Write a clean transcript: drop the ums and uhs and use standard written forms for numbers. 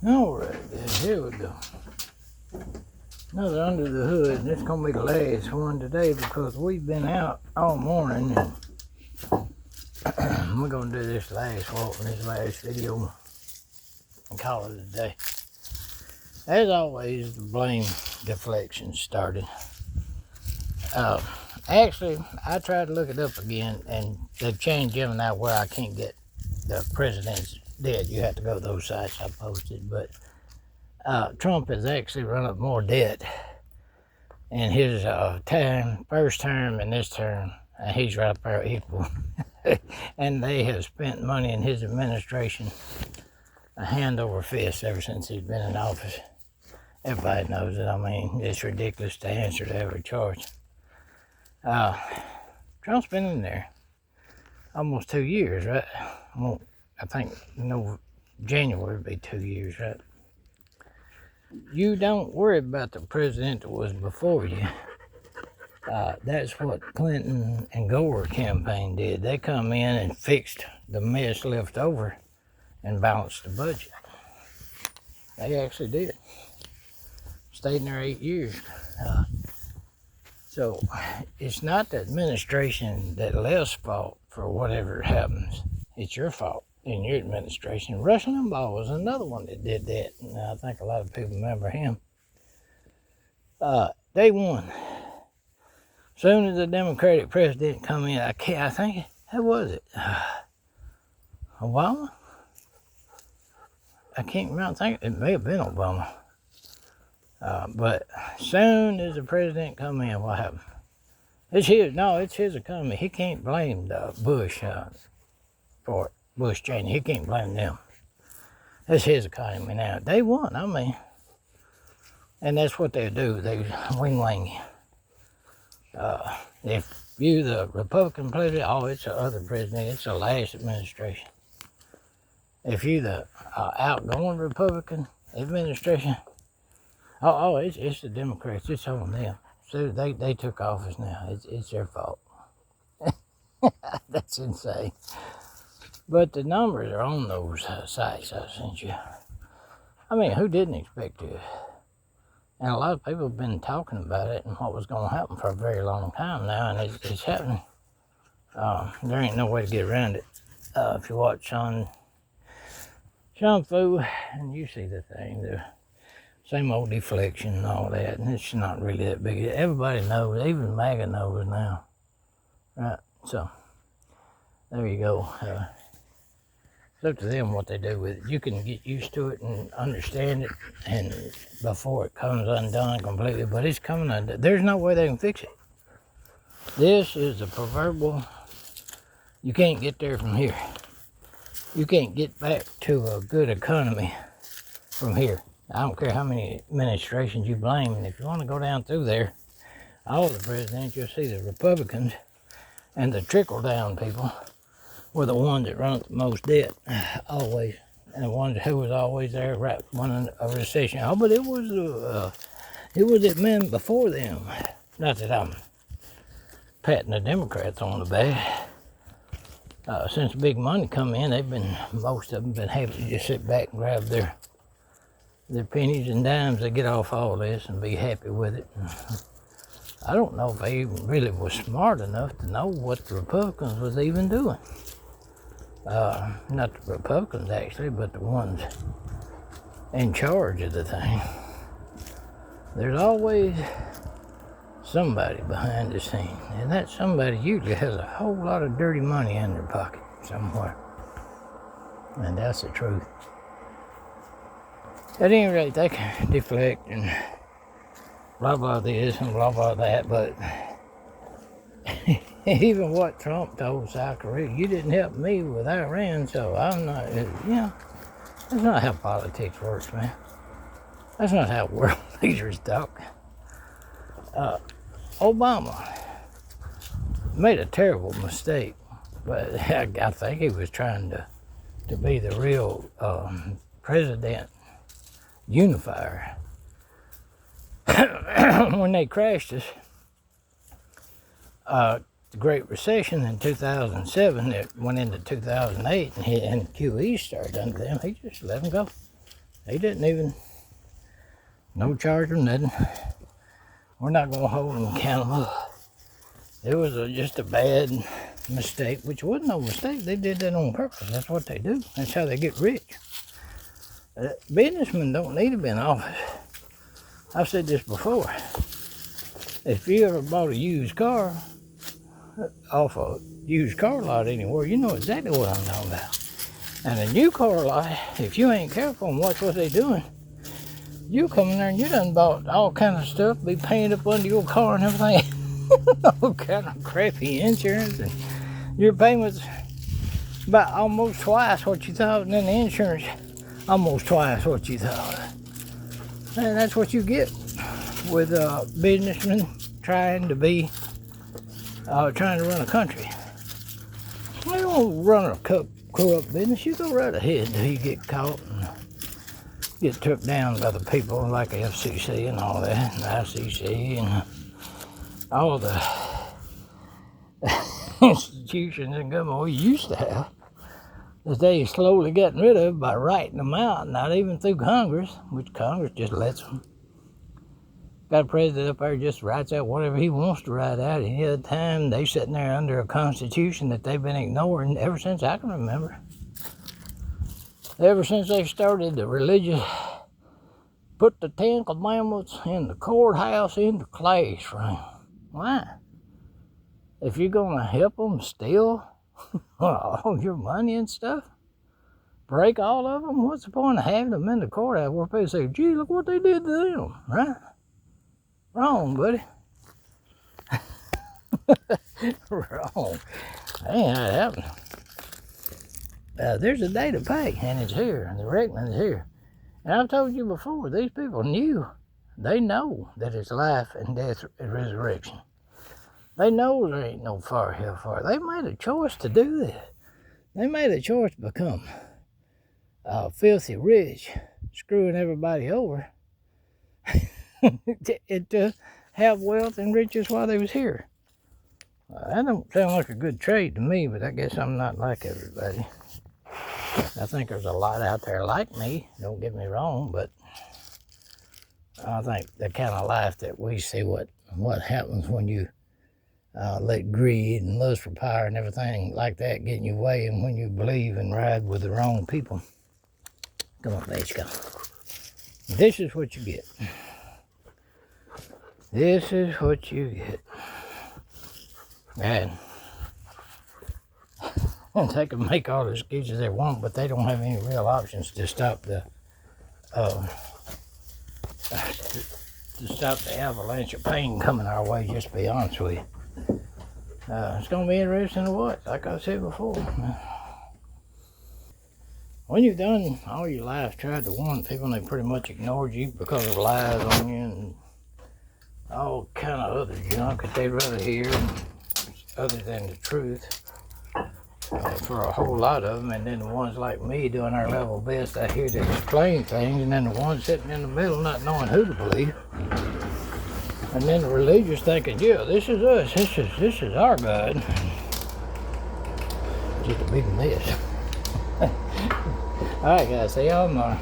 Alright, here we go. Another under the hood, and it's gonna be the last one today because we've been out all morning and we're gonna do this last walk in this last video and call it a day. As always, the blame deflection started. Actually, I tried to look it up again, and they've changed Gemini where I can't get the president's debt. You have to go to those sites I posted, but Trump has actually run up more debt in his first term and this term. He's right up there equal. And they have spent money in his administration a hand over fist ever since he's been in office. Everybody knows it. I mean, it's ridiculous to answer to every charge. Trump's been in there almost 2 years, right? Well, I think January would be 2 years, right? You don't worry about the president that was before you. That's what Clinton and Gore campaign did. They come in and fixed the mess left over and balanced the budget. They actually did. Stayed in there 8 years. So it's not the administration that left's fault for whatever happens. It's your fault in your administration. Rush Limbaugh was another one that did that. And I think a lot of people remember him. Day one. Soon as the Democratic president come in, I think, who was it? Obama? I can't remember. I think it may have been Obama. But soon as the president come in, what happened? It's his economy. He can't blame Bush for it. Bush Cheney. He can't blame them. It's his economy now. They won, I mean. And that's what they do. They wing you. If you the Republican president, it's the other president. It's the last administration. If you the outgoing Republican administration, it's the Democrats. It's on them. So they took office now. It's their fault. That's insane. But the numbers are on those sites I sent you. I mean, who didn't expect it? And a lot of people have been talking about it and what was going to happen for a very long time now, and it's happening. There ain't no way to get around it. If you watch Sean Fu, and you see the thing, the same old deflection and all that, and it's not really that big. Everybody knows, even MAGA knows now, right? So, there you go. It's up to them what they do with it. You can get used to it and understand it, and before it comes undone completely, but it's coming undone. There's no way they can fix it. This is the proverbial, you can't get there from here. You can't get back to a good economy from here. I don't care how many administrations you blame, and if you want to go down through there, all the presidents, you'll see the Republicans and the trickle-down people were the ones that run up the most debt, always. And the ones who was always there, right, when a recession. But it was the men before them. Not that I'm patting the Democrats on the back. Since big money come in, most of them been happy to just sit back and grab their pennies and dimes. They get off all this and be happy with it. I don't know if they even really was smart enough to know what the Republicans was even doing. Not the Republicans actually, but the ones in charge of the thing. There's always somebody behind the scene, and that somebody usually has a whole lot of dirty money in their pocket somewhere. And that's the truth. At any rate, they can deflect and blah blah this and blah blah that, but even what Trump told South Korea, you didn't help me with Iran, so I'm not, that's not how politics works, man. That's not how world leaders talk. Obama made a terrible mistake, but I think he was trying to be the real president unifier. When they crashed us, the Great Recession in 2007, it went into 2008, and QE started under them. He just let them go. They didn't even, no charge or nothing. We're not going to hold them accountable. It was just a bad mistake, which wasn't no mistake. They did that on purpose. That's what they do. That's how they get rich. Businessmen don't need to be in office. I've said this before. If you ever bought a used car off a used car lot anywhere, you know exactly what I'm talking about. And a new car lot, if you ain't careful and watch what they're doing, you come in there and you done bought all kind of stuff, be painted up under your car and everything. All kind of crappy insurance, and your payments about almost twice what you thought, and then the insurance almost twice what you thought. And that's what you get with businessmen trying to run a country. They don't run a corrupt business. You go right ahead till you get caught and get took down by the people like the FCC and all that, and the ICC and all the institutions and government we used to have, that they slowly gotten rid of by writing them out, not even through Congress, which Congress just lets them. Got a president up there just writes out whatever he wants to write out. Any other time, they sitting there under a constitution that they've been ignoring ever since I can remember. Ever since they started the religious, put the 10 Commandments in the courthouse in the classroom. Why? If you're going to help them steal all your money and stuff, break all of them, what's the point of having them in the courthouse where people say, gee, look what they did to them, right? Wrong, buddy. Wrong. That ain't how it happened. There's a day to pay, and it's here, and the reckoning is here. And I've told you before, these people they know that it's life and death and resurrection. They know there ain't no fire, hellfire. They made a choice to do this. They made a choice to become filthy rich, screwing everybody over, to have wealth and riches while they was here. That don't sound like a good trade to me, but I guess I'm not like everybody. I think there's a lot out there like me, don't get me wrong, but I think the kind of life that we see, what happens when you let greed and lust for power and everything like that get in your way, and when you believe and ride with the wrong people. Come on, let's go. This is what you get. This is what you get. And they can make all the excuses they want, but they don't have any real options to stop the avalanche of pain coming our way, just to be honest with you. It's going to be interesting to watch, like I said before. When you've done all your life, tried to warn people, and they pretty much ignored you because of lies on you and all kind of other junk that they'd rather hear other than the truth, for a whole lot of them. And then the ones like me doing our level best out here to explain things, and then the ones sitting in the middle not knowing who to believe. And then the religious thinking, yeah, this is us, this is our God. Just a big mess. All right, guys, see y'all tomorrow.